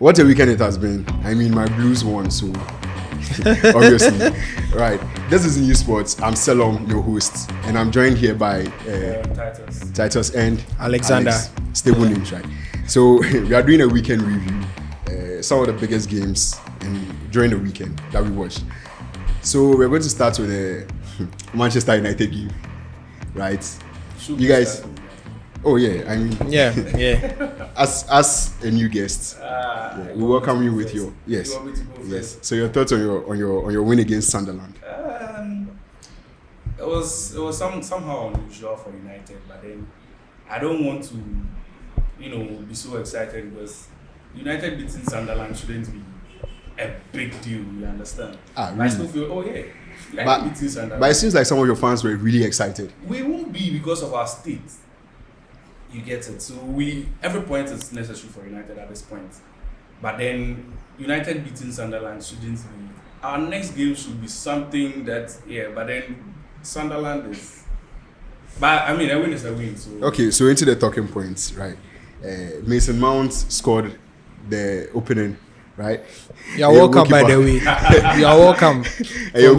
What a weekend it has been. I mean, my Blues won, so obviously. Right. This is New Sports. I'm Selorm, your host, and I'm joined here by Titus and Alexander. Alex. Stable names, right? So we are doing a weekend review. Some of the biggest games during the weekend that we watched. So we're going to start with the Manchester United game, right? You guys. Oh yeah, I mean yeah. As a new guest, we welcome you with your yes. So your thoughts on your win against Sunderland? It was somehow unusual for United, but then I don't want to, be so excited because United beating Sunderland shouldn't be a big deal. You understand? Really? I still feel beating Sunderland. But it seems like some of your fans were really excited. We won't be because of our state. You get it. So every point is necessary for United at this point. But then United beating Sunderland shouldn't be. Our next game should be something that but then Sunderland is. But I mean, a win is a win. So okay, so into the talking points, right? Mason Mount scored the opening, right? You're welcome, by the way. You're welcome. And your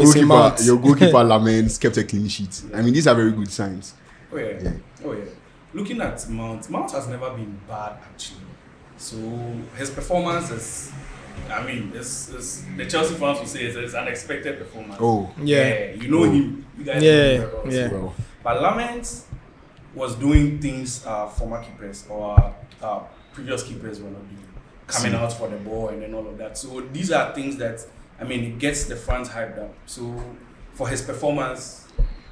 goalkeeper Lamens kept a clean sheet. I mean, these are very good signs. Oh yeah. Looking at Mount has never been bad actually. So his performance is, it's the Chelsea fans will say it's an expected performance. Oh yeah, him. You guys know him well. But Lamens was doing things former keepers or previous keepers were not doing, coming out for the ball and then all of that. So these are things that it gets the fans hyped up. So for his performance.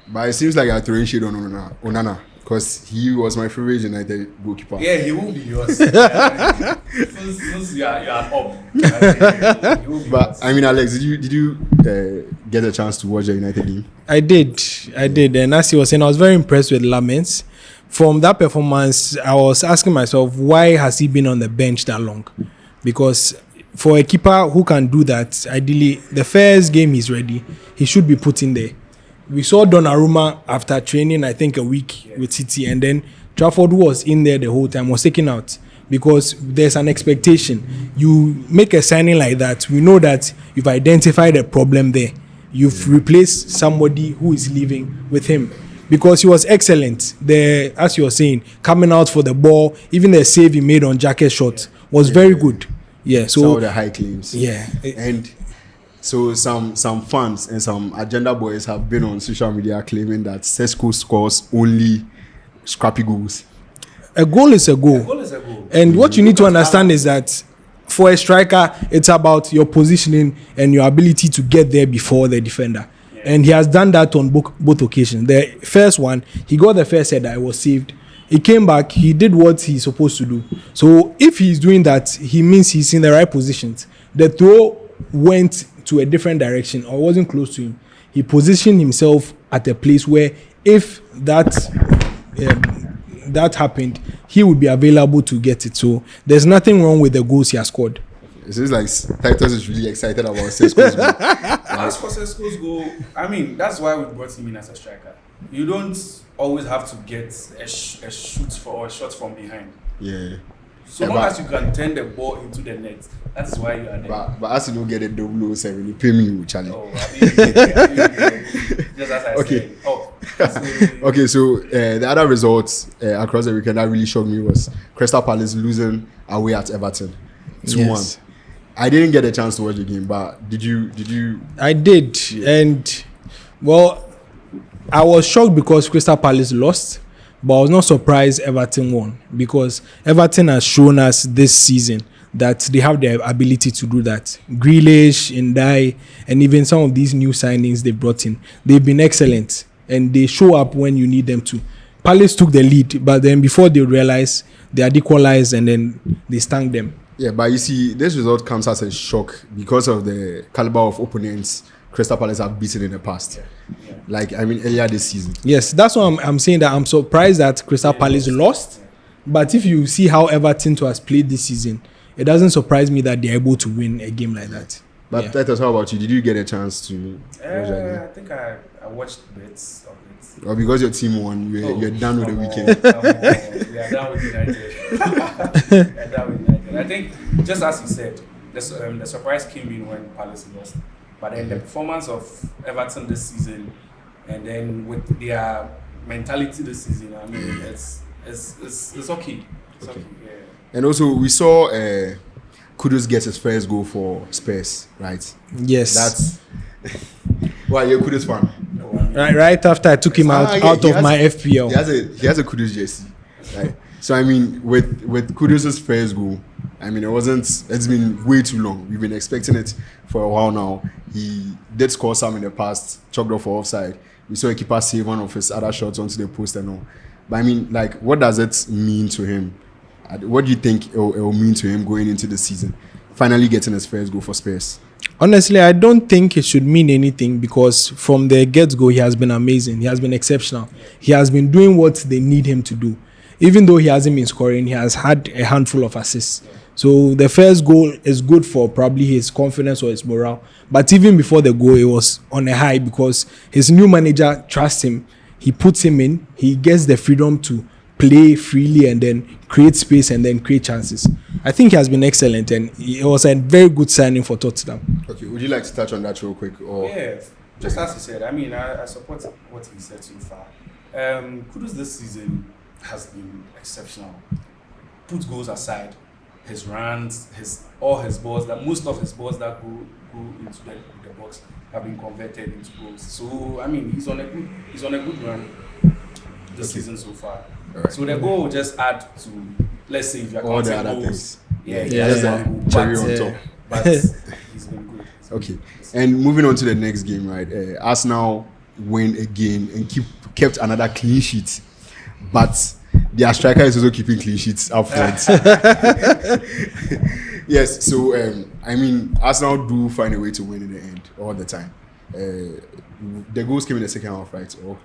But it seems like you're throwing shade on Onana. Because he was my favorite United goalkeeper. Yeah, he will be yours. Since you're an up. But Alex, did you get a chance to watch the United game? I did. And as he was saying, I was very impressed with Lamens. From that performance, I was asking myself, why has he been on the bench that long? Because for a keeper who can do that, ideally, the first game he's ready, he should be put in there. We saw Donnarumma after training, I think, a week with City, and then Trafford, who was in there the whole time, was taken out because there's an expectation. You make a signing like that, we know that you've identified a problem there. You've replaced somebody who is leaving with him because he was excellent. As you were saying, coming out for the ball, even the save he made on Jacket shot was very good. Yeah, so some of the high claims. Yeah, and. So some fans and some agenda boys have been on social media claiming that Sesko scores only scrappy goals. A goal is a goal. And what you need to understand is that for a striker, it's about your positioning and your ability to get there before the defender. Yeah. And he has done that on both occasions. The first one, he got the first header, it was saved. He came back, he did what he's supposed to do. So if he's doing that, he means he's in the right positions. The throw went to a different direction or wasn't close to him. He positioned himself at a place where if that happened, he would be available to get it. So there's nothing wrong with the goals he has scored. It seems like Titus is really excited about Sesko's goal. As for Sesko's goal, that's why we brought him in as a striker. You don't always have to get a shot from behind. Yeah. So long as you can turn the ball into the net, that's why you are there. But as you don't get a 007, you pay me, Charlie. Just as I okay. said. Okay, so the other results across the weekend that really shocked me was Crystal Palace losing away at Everton 2-1. Yes. I didn't get a chance to watch the game, but did you? I did, and I was shocked because Crystal Palace lost. But I was not surprised Everton won because Everton has shown us this season that they have the ability to do that. Grealish, Ndai, and even some of these new signings they brought in, they've been excellent and they show up when you need them to. Palace took the lead, but then before they realized, they had equalized and then they stung them. Yeah, but you see, this result comes as a shock because of the caliber of opponents Crystal Palace have beaten in the past. Yeah. Earlier this season. Yes, that's why I'm saying that I'm surprised that Crystal Palace lost. But if you see how Everton has played this season, it doesn't surprise me that they're able to win a game like that. But Titus, how about you? Did you get a chance to watch that game? I think I watched bits of it. Or because your team won, you're done with the weekend. We are done with United. And I think, just as he said, the surprise came in when Palace lost. But then the performance of Everton this season, and then with their mentality this season, I mean, it's okay. It's okay. Yeah. And also, we saw Kudus get his first goal for Spurs, right? Yes. That's why you're a Kudus fan. No, I mean, Right after I took him out of my FPL. He has a Kudus jersey, right? So I mean, with Kudus' first goal, I mean, it's been way too long. We've been expecting it for a while now. He did score some in the past, chalked off for offside. We saw a keeper save one of his other shots onto the post and all. But I mean, like, what does it mean to him? What do you think it will mean to him going into the season? Finally getting his first goal for Spurs. Honestly, I don't think it should mean anything because from the get-go, he has been amazing. He has been exceptional. He has been doing what they need him to do. Even though he hasn't been scoring, he has had a handful of assists. So the first goal is good for probably his confidence or his morale. But even before the goal, it was on a high because his new manager trusts him. He puts him in. He gets the freedom to play freely and then create space and then create chances. I think he has been excellent and it was a very good signing for Tottenham. Okay, would you like to touch on that real quick? Or yeah, just as he said, I mean, I support what he said so far. Kudus this season has been exceptional. Put goals aside, his runs, most of his balls that go into the box have been converted into goals. So I mean, he's on a good run this season so far. Right. So the goal will just add to, let's say, if you're all the counting other goals. things. Yeah. Cherry on top. But he's been good. Okay, and moving on to the next game, right? Arsenal win again and kept another clean sheet, but their striker is also keeping clean sheets up front. Yes, so I mean, Arsenal do find a way to win in the end all the time. The goals came in the second half, right? Or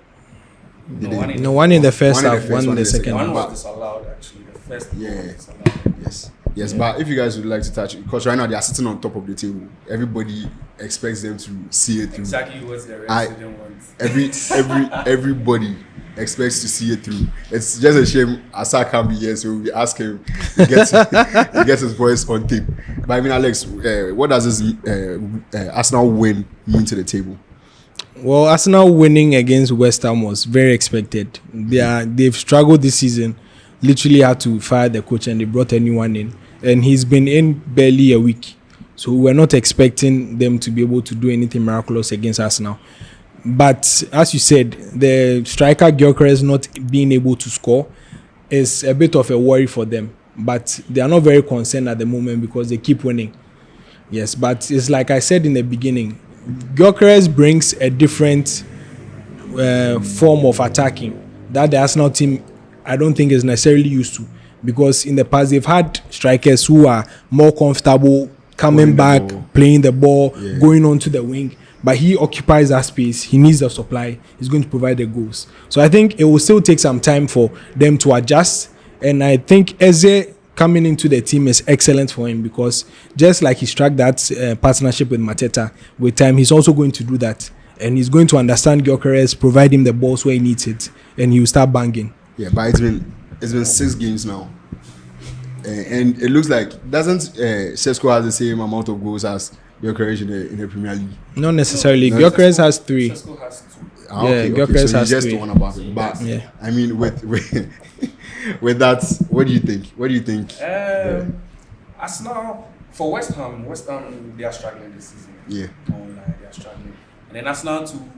one in the first half, one in the second half. One was disallowed actually. The first was disallowed. Yes, but if you guys would like to touch it, because right now they are sitting on top of the table, everybody expects them to see it through. Exactly what the rest didn't want. Everybody expects to see it through. It's just a shame Asa can't be here, so we ask him to get his voice on tape. But I mean, Alex, what does this Arsenal win mean to the table? Well, Arsenal winning against West Ham was very expected. They've struggled this season. Literally had to fire the coach and they brought anyone in. And he's been in barely a week. So we're not expecting them to be able to do anything miraculous against Arsenal. But as you said, the striker Gyökeres not being able to score is a bit of a worry for them. But they are not very concerned at the moment because they keep winning. Yes, but it's like I said in the beginning, Gyökeres brings a different form of attacking that the Arsenal team I don't think is necessarily used to, because in the past they've had strikers who are more comfortable coming back, playing the ball, going on to the wing. But he occupies that space. He needs the supply. He's going to provide the goals. So I think it will still take some time for them to adjust. And I think Eze coming into the team is excellent for him because just like he struck that partnership with Mateta with time, he's also going to do that. And he's going to understand Gyökeres, provide him the balls where he needs it, and he will start banging. Yeah, but it's been 6 games now. And it looks like doesn't Sesko has the same amount of goals as Gyökeres in the Premier League? Not necessarily. Gyökeres has 3. Sesko has 2. Okay, Gyökeres so has just 3. one above him. But I mean, with with that, what do you think? What do you think? Arsenal for West Ham, they are struggling this season. Yeah. They are struggling, and then Arsenal too.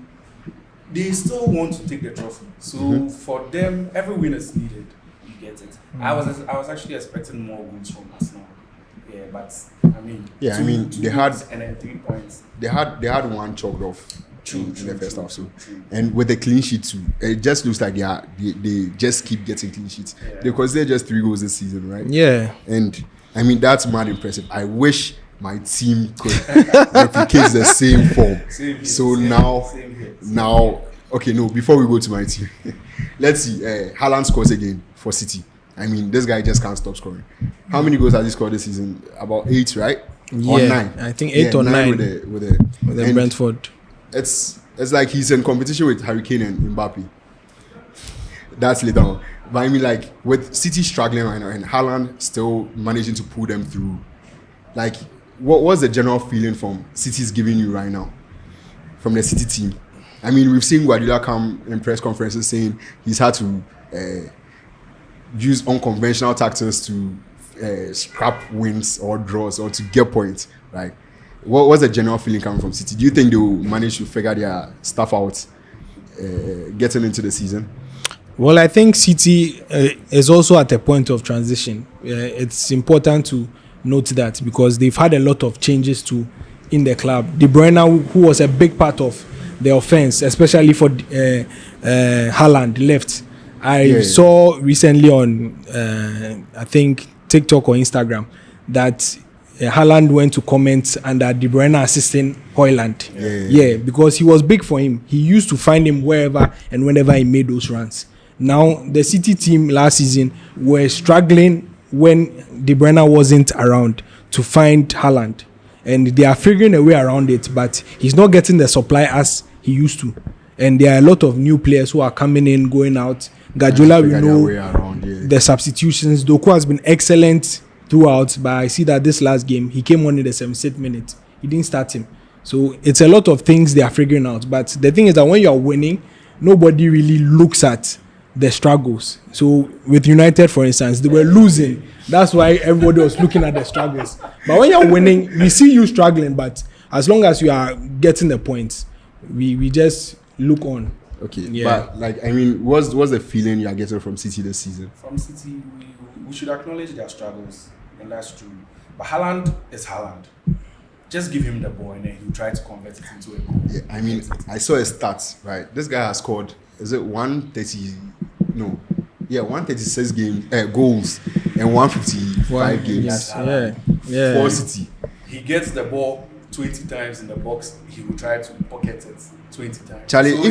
They still want to take the trophy. So for them, every win is needed. You get it. I was actually expecting more wins from Arsenal. Yeah, but I mean. Yeah, I mean they had and then 3 points. They had one chalked off in the first half. So and with the clean sheet too, it just looks like they just keep getting clean sheets. Yeah. Because they're just 3 goals this season, right? Yeah. And I mean that's mad impressive. I wish my team could replicate the same form. Now, okay, no, before we go to my team, let's see. Haaland scores again for City. I mean, this guy just can't stop scoring. How many goals has he scored this season? About 8, right? Yeah, or 9. I think 8 or 9 with the Brentford. It's like he's in competition with Harry Kane and Mbappe. That's later on. But I mean, like, with City struggling right now and Haaland still managing to pull them through, like, what's the general feeling from City's giving you right now, from the City team? I mean, we've seen Guardiola come in press conferences saying he's had to use unconventional tactics to scrap wins or draws or to get points, right? What's the general feeling coming from City? Do you think they will manage to figure their stuff out getting into the season? Well, I think City is also at a point of transition. It's important to note that because they've had a lot of changes in the club. De Bruyne, who was a big part of the offense, especially for Haaland, left. I saw recently on, I think, TikTok or Instagram that Haaland went to comment under De Bruyne assisting Højlund. Yeah, because he was big for him. He used to find him wherever and whenever he made those runs. Now, the City team last season were struggling when De Bruyne wasn't around to find Haaland. And they are figuring a way around it, but he's not getting the supply as he used to. And there are a lot of new players who are coming in, going out. Guardiola, we know the substitutions. Doku has been excellent throughout, but I see that this last game, he came on in the 76th minute. He didn't start him. So it's a lot of things they are figuring out. But the thing is that when you are winning, nobody really looks at the struggles. So with United, for instance, they were losing. That's why everybody was looking at the struggles. But when you're winning, we see you struggling. But as long as you are getting the points, we just look on. Okay, yeah. But like, I mean, what's the feeling you are getting from City this season? From City, we should acknowledge their struggles, and that's true. But Haaland is Haaland. Just give him the ball and then he'll try to convert it into a goal. Yeah, I mean, I saw his stats, right? This guy has scored, is it 136 goals and 155 games. Yeah. For City. He gets the ball 20 times in the box, he will try to pocket it 20 times. Charlie, so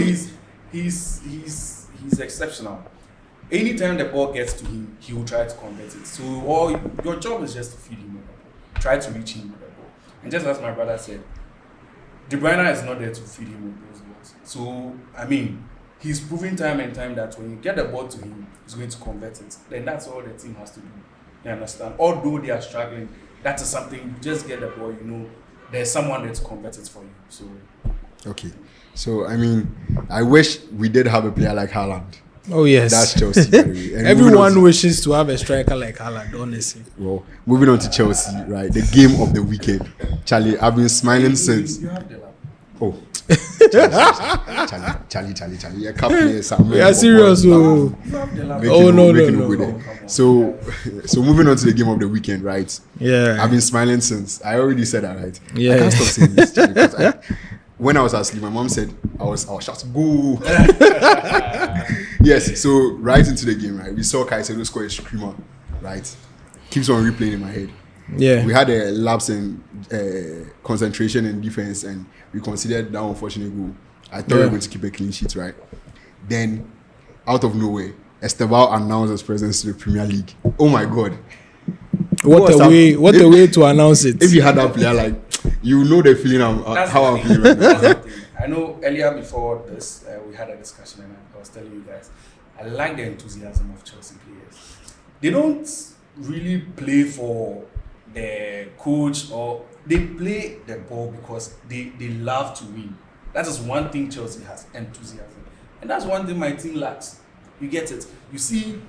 he's exceptional. Anytime the ball gets to him, he will try to convert it. So your job is just to feed him with the ball. Try to reach him with the ball. And just as my brother said, De Bruyne is not there to feed him with those balls. So, I mean, he's proven time and time that when you get the ball to him, he's going to convert it. Then that's all the team has to do. You understand? Although they are struggling, that is something, you just get the ball, you know, there's someone there to convert it for you. So, okay. So, I mean, I wish we did have a player like Haaland. Oh, yes. That's Chelsea, by the way. And everyone wishes to have a striker like Haaland, honestly. Well, moving on to Chelsea, right? The game of the weekend. Charlie, I've been smiling since. You have the lap. Oh. Charlie. You can't play some. We are serious. No. So moving on to the game of the weekend, right? Yeah. I've been smiling since. I already said that, right? Yeah. I can't stop saying this, Charlie, because when I was asleep, my mom said I was shouting, "Boo!" Yes. So right into the game, right? We saw Caicedo score a screamer, right? Keeps on replaying in my head. Yeah. We had a lapse in concentration in defense, and we considered that unfortunate goal. I thought we were going to keep a clean sheet, right? Then, out of nowhere, Estêvão announced his presence to the Premier League. Oh my God! What a way to announce it. If you had that player, like, you know the feeling of how I'm feeling right now. I know earlier before this, we had a discussion, and I was telling you guys, I like the enthusiasm of Chelsea players. They don't really play for the coach, or they play the ball because they love to win. That is one thing Chelsea has, enthusiasm. And that's one thing my team lacks. You get it? You see,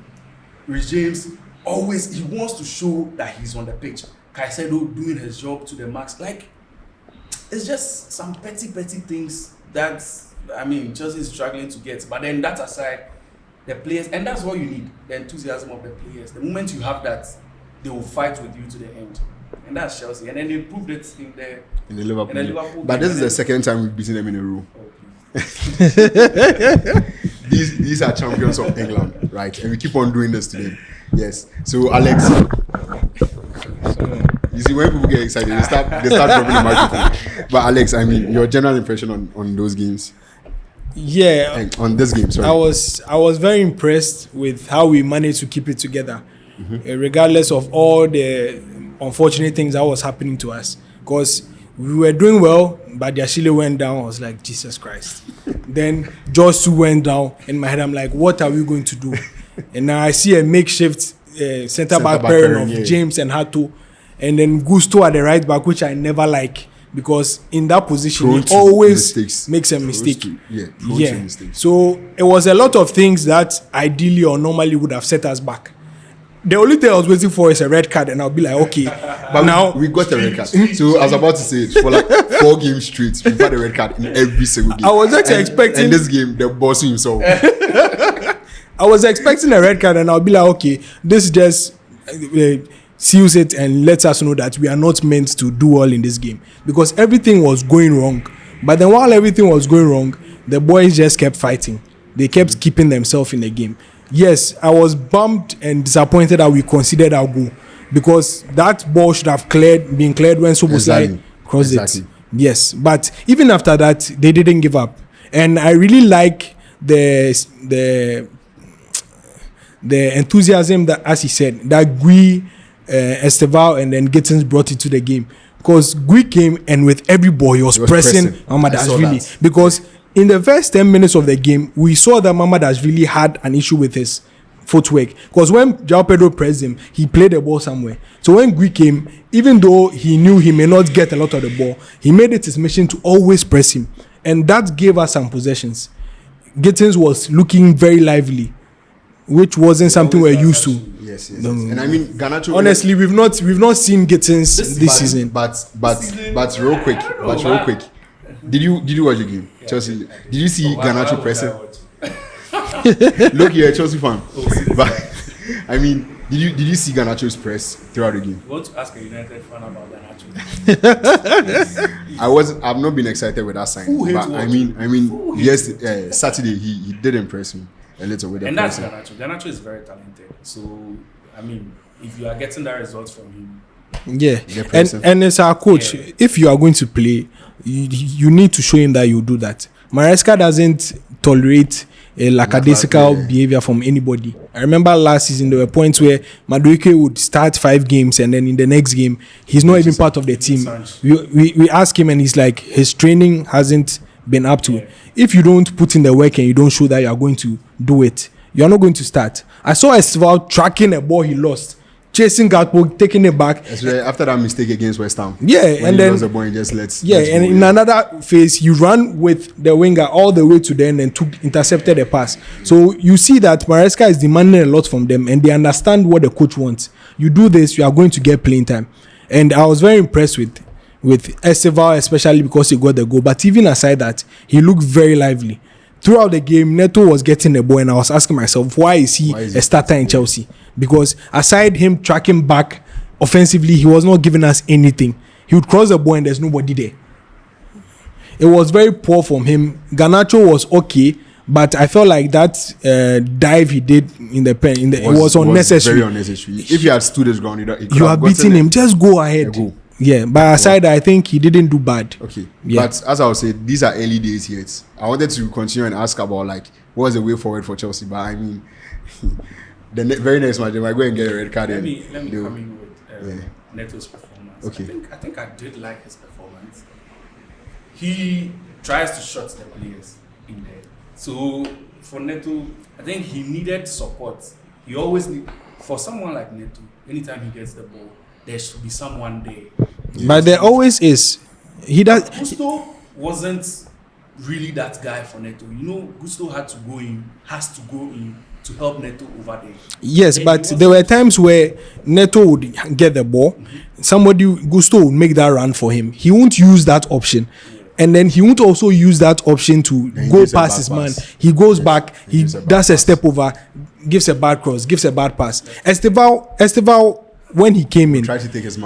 Rich James, always, he wants to show that he's on the pitch. Caicedo doing his job to the max. Like, it's just some petty things that, I mean, Chelsea is struggling to get. But then that aside, the players, and that's what you need, the enthusiasm of the players. The moment you have that, they will fight with you to the end. And that's Chelsea. And then they proved it in the Liverpool but game. this is the second time we've beaten them in a row. These are champions of England, right? And we keep on doing this to them. Yes. So Alex, you see when people get excited, they start dropping the microphone. But Alex, I mean, your general impression on those games? Yeah. On this game, sorry. I was very impressed with how we managed to keep it together, regardless of all the unfortunate things that was happening to us. Because we were doing well, but the Achille went down. I was like, Jesus Christ. Then Josu went down. In my head, I'm like, what are we going to do? and now I see a makeshift centre back pairing of James and Hato, and then Gusto at the right back, which I never like. Because in that position, he always makes a mistake. So it was a lot of things that ideally or normally would have set us back. The only thing I was waiting for is a red card, and I'll be like, okay. But now we got a red card. So I was about to say it for like 4 games straight. We got a red card in every single game. I was actually expecting. And this game, the boss himself. I was expecting a red card, and I'll be like, okay, this just seals it and lets us know that we are not meant to do well in this game, because everything was going wrong. But then while everything was going wrong, the boys just kept fighting. They kept keeping themselves in the game. Yes, I was bummed and disappointed that we considered our goal, because that ball should have been cleared when Soboslai crossed it. Yes, but even after that, they didn't give up, and I really like the enthusiasm that, as he said, that Gui, Estêvão and then Gittins brought it to the game, because Gui came and with every ball he was pressing Mamadashvili, because in the first 10 minutes of the game we saw that Mamadashvili had an issue with his footwork, because when João Pedro pressed him, he played the ball somewhere. So when Gui came, even though he knew he may not get a lot of the ball, he made it his mission to always press him, and that gave us some possessions. Gittins was looking very lively, which wasn't something we're used to. Yes. And I mean, Garnacho. Honestly, we've not seen Gittins this season. But real quick. Did you watch the game? Yeah, Chelsea. Did you see Garnacho pressing? Look, you're a Chelsea fan. But I mean, did you see Garnacho's press throughout the game? You want to ask a United fan about Garnacho? I've not been excited with that sign. But I mean, yes, Saturday he did impress me a little with the pressing. And that's Garnacho. Garnacho is very talented. So I mean, if you are getting that result from him, and as our coach, if you are going to play, you need to show him that you do that. Maresca doesn't tolerate a lackadaisical behavior from anybody. I remember last season there were points where Madueke would start 5 games and then in the next game he's not even part of the team. We ask him and he's like, his training hasn't been up to. If you don't put in the work and you don't show that you are going to do it, you are not going to start. I saw Estêvão tracking a ball he lost, chasing Gatpo, taking it back. After that mistake against West Ham. Yeah, when and then lost the ball, he just lets and in another phase, he ran with the winger all the way to the end and intercepted the pass. So you see that Maresca is demanding a lot from them, and they understand what the coach wants. You do this, you are going to get playing time. And I was very impressed with Estêvão, especially because he got the goal. But even aside that, he looked very lively. Throughout the game, Neto was getting the ball, and I was asking myself, why is he a starter in Chelsea? Because aside him tracking back offensively, he was not giving us anything. He would cross the ball and there's nobody there. It was very poor from him. Garnacho was okay, but I felt like that dive he did in the pen, it was unnecessary. Very unnecessary. If you had stood his ground, you are beating him. Just go ahead. Yeah, but aside, I think he didn't do bad. Okay, but as I was saying, these are early days yet. I wanted to continue and ask about like what was the way forward for Chelsea, but I mean, the very next match they might go and get a red card. Let me come in with Neto's performance. Okay, I think I did like his performance. He tries to shut the players in there. So for Neto, I think he needed support. He always for someone like Neto, anytime he gets the ball, there should be someone there. But there always is. Gusto wasn't really that guy for Neto. You know, Gusto has to go in to help Neto over there. Yes, then but there were times where Neto would get the ball. Gusto would make that run for him. He won't use that option. And then he won't also use that option to go past his man. He goes back, he does a step over, gives a bad cross, gives a bad pass. Estêvão, when he came in, he tried to take his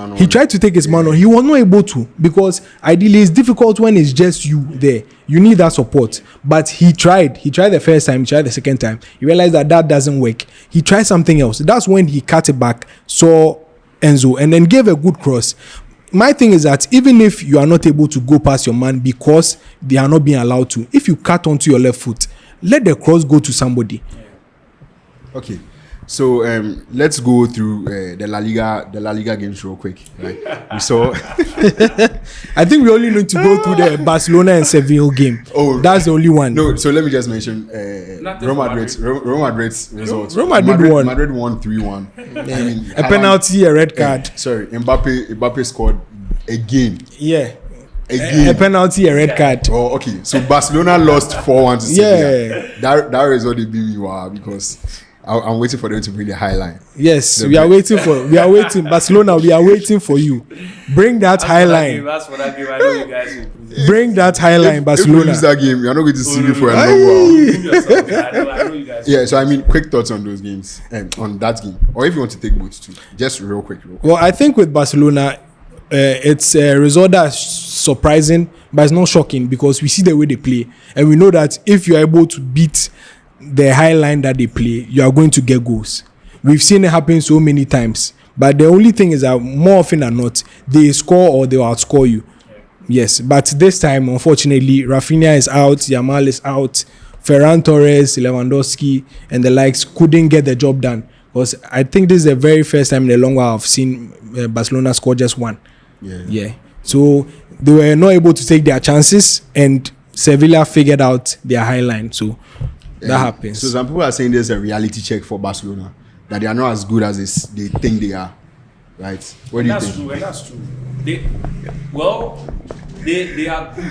man on. He was not able to, because ideally it's difficult when it's just you there. You need that support. But he tried the first time, he tried the second time. He realized that doesn't work. He tried something else. That's when he cut it back, saw Enzo, and then gave a good cross. My thing is that even if you are not able to go past your man because they are not being allowed to, if you cut onto your left foot, let the cross go to somebody. Okay. So let's go through the La Liga games real quick. Right? We saw. I think we only need to go through the Barcelona and Seville game. Oh, that's the only one. No, so let me just mention Real Madrid's results. Real Madrid won. Madrid won 3-1. Yeah. I mean, A penalty, a red card. Sorry, Mbappe scored again. Yeah. Again. A penalty, a red card. Oh, okay. So Barcelona lost 4-1 to Sevilla. Yeah. That result they beat me because I'm waiting for them to bring the high line. Yes, we are waiting. Barcelona, we are waiting for you. Bring that high line. That's what I give. I know you guys will. Bring that high line, Barcelona. If we lose that game, you're not going to see me for a long while. I know you guys. Yeah, so I mean, quick thoughts on those games, on that game, or if you want to take both too, just real quick. Well, I think with Barcelona, it's a result that's surprising, but it's not shocking because we see the way they play, and we know that if you are able to beat the high line that they play, you are going to get goals. We've seen it happen so many times, but the only thing is that more often than not, they score or they will outscore you. Yes, but this time, unfortunately, Rafinha is out, Yamal is out, Ferran Torres, Lewandowski, and the likes couldn't get the job done. Because I think this is the very first time in a long while I've seen Barcelona score just one. Yeah. So they were not able to take their chances, and Sevilla figured out their high line. So that happens. So some people are saying there's a reality check for Barcelona, that they are not as good as they think they are. Right? What do you think? That's true. They are good,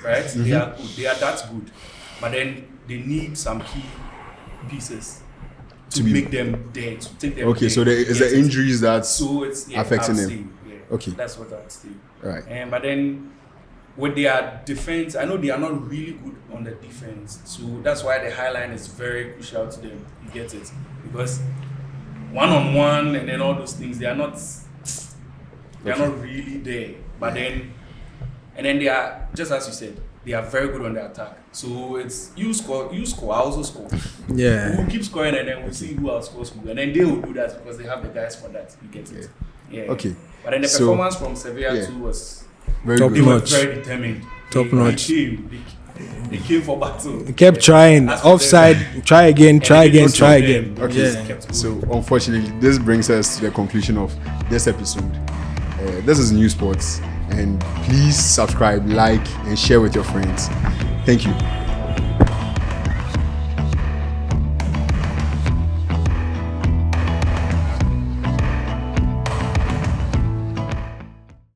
right? Mm-hmm. They are good. They are that good, but then they need some key pieces to make them there, to take them. Okay, so there is the injuries that's affecting them. Okay, that's what I'd say. Right. But then with their defense, I know they are not really good on the defense, so that's why the high line is very crucial to them. You get it? Because 1-on-1 and then all those things, they are not really there. But then they are, just as you said, they are very good on the attack. So it's you score, I also score. Yeah. We'll keep scoring and then we'll see who else scores who. And then they will do that because they have the guys for that. You get it? Yeah. Okay. But then the performance from Sevilla too was very top good. notch. Very determined. Top notch. They came for battle. They kept trying. Offside, try again. Okay. Yeah. So unfortunately, this brings us to the conclusion of this episode. This is New Sports, and please subscribe, like, and share with your friends. Thank you.